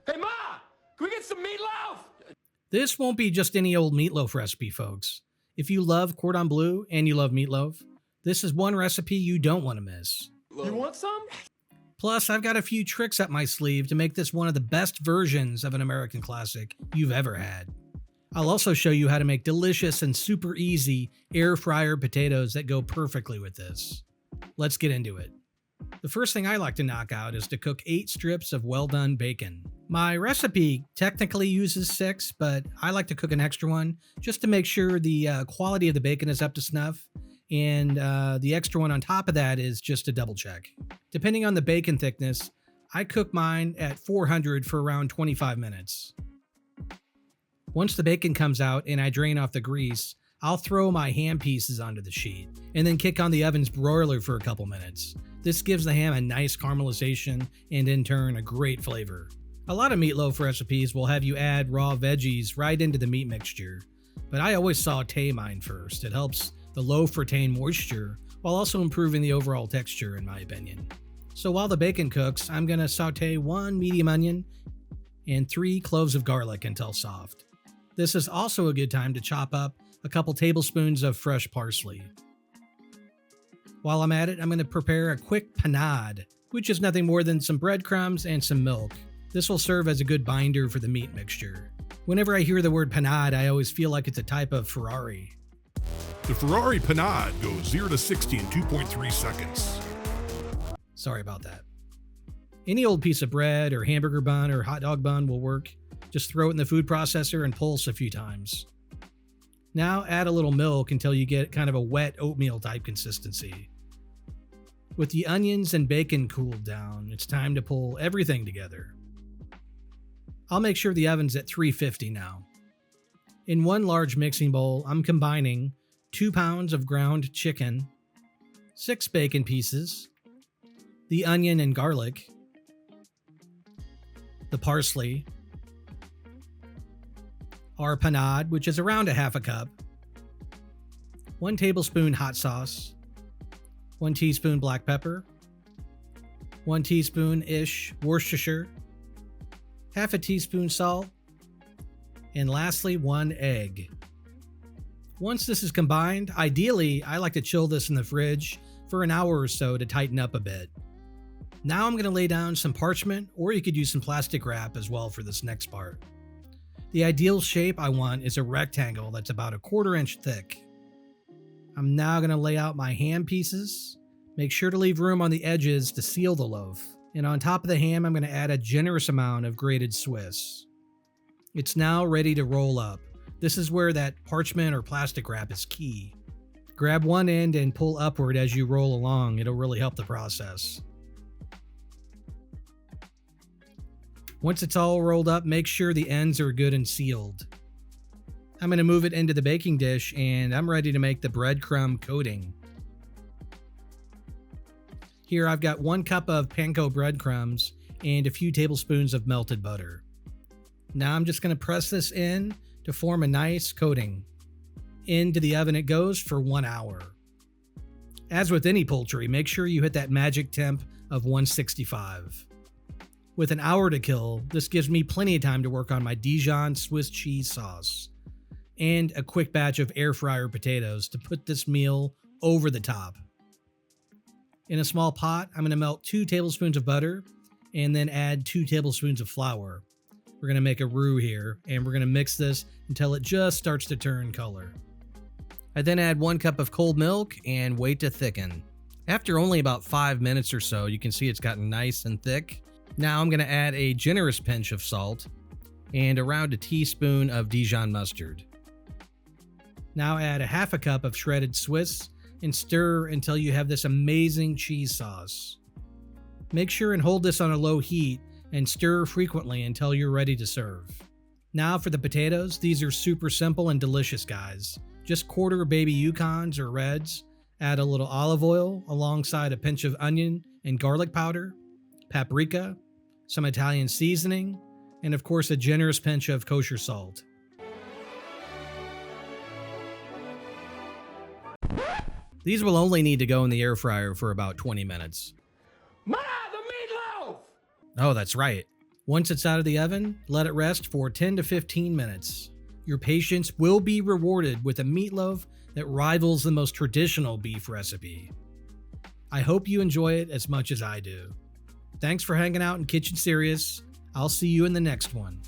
Hey, Ma! Can we get some meatloaf? This won't be just any old meatloaf recipe, folks. If you love cordon bleu and you love meatloaf, this is one recipe you don't want to miss. You want some? Plus, I've got a few tricks up my sleeve to make this one of the best versions of an American classic you've ever had. I'll also show you how to make delicious and super easy air fryer potatoes that go perfectly with this. Let's get into it. The first thing I like to knock out is to cook 8 strips of well-done bacon. My recipe technically uses 6, but I like to cook an extra one just to make sure the quality of the bacon is up to snuff, and the extra one on top of that is just a double check. Depending on the bacon thickness, I cook mine at 400 for around 25 minutes. Once the bacon comes out and I drain off the grease, I'll throw my ham pieces onto the sheet and then kick on the oven's broiler for a couple minutes. This gives the ham a nice caramelization and in turn a great flavor. A lot of meatloaf recipes will have you add raw veggies right into the meat mixture, but I always saute mine first. It helps the loaf retain moisture while also improving the overall texture, in my opinion. So while the bacon cooks, I'm going to saute 1 medium onion and 3 cloves of garlic until soft. This is also a good time to chop up a couple tablespoons of fresh parsley. While I'm at it, I'm going to prepare a quick panade, which is nothing more than some breadcrumbs and some milk. This will serve as a good binder for the meat mixture. Whenever I hear the word panade, I always feel like it's a type of Ferrari. The Ferrari panade goes 0 to 60 in 2.3 seconds. Sorry about that. Any old piece of bread or hamburger bun or hot dog bun will work. Just throw it in the food processor and pulse a few times. Now add a little milk until you get kind of a wet oatmeal type consistency. With the onions and bacon cooled down, it's time to pull everything together. I'll make sure the oven's at 350 now. In one large mixing bowl, I'm combining 2 pounds of ground chicken, 6 bacon pieces, the onion and garlic, the parsley, our panade, which is around a half a cup, 1 tablespoon hot sauce, 1 teaspoon black pepper, 1 teaspoon-ish Worcestershire, half a teaspoon salt, and lastly 1 egg. Once this is combined, ideally I like to chill this in the fridge for an hour or so to tighten up a bit. Now I'm going to lay down some parchment, or you could use some plastic wrap as well for this next part. The ideal shape I want is a rectangle that's about 1/4 inch thick. I'm now going to lay out my ham pieces. Make sure to leave room on the edges to seal the loaf. And on top of the ham, I'm going to add a generous amount of grated Swiss. It's now ready to roll up. This is where that parchment or plastic wrap is key. Grab one end and pull upward as you roll along. It'll really help the process. Once it's all rolled up, make sure the ends are good and sealed. I'm going to move it into the baking dish and I'm ready to make the breadcrumb coating. Here I've got 1 cup of panko breadcrumbs and a few tablespoons of melted butter. Now I'm just going to press this in to form a nice coating. Into the oven it goes for 1 hour. As with any poultry, make sure you hit that magic temp of 165. With an hour to kill, this gives me plenty of time to work on my Dijon Swiss cheese sauce and a quick batch of air fryer potatoes to put this meal over the top. In a small pot, I'm going to melt 2 tablespoons of butter and then add 2 tablespoons of flour. We're going to make a roux here, and we're going to mix this until it just starts to turn color. I then add 1 cup of cold milk and wait to thicken. After only about 5 minutes or so, you can see it's gotten nice and thick. Now I'm going to add a generous pinch of salt and around a teaspoon of Dijon mustard. Now add a half a cup of shredded Swiss and stir until you have this amazing cheese sauce. Make sure and hold this on a low heat and stir frequently until you're ready to serve. Now for the potatoes, these are super simple and delicious, guys. Just quarter baby Yukons or Reds, add a little olive oil alongside a pinch of onion and garlic powder, paprika, some Italian seasoning, and of course a generous pinch of kosher salt. These will only need to go in the air fryer for about 20 minutes. Ma, the meatloaf! Oh, that's right. Once it's out of the oven, let it rest for 10 to 15 minutes. Your patience will be rewarded with a meatloaf that rivals the most traditional beef recipe. I hope you enjoy it as much as I do. Thanks for hanging out in Kitchen Serious. I'll see you in the next one.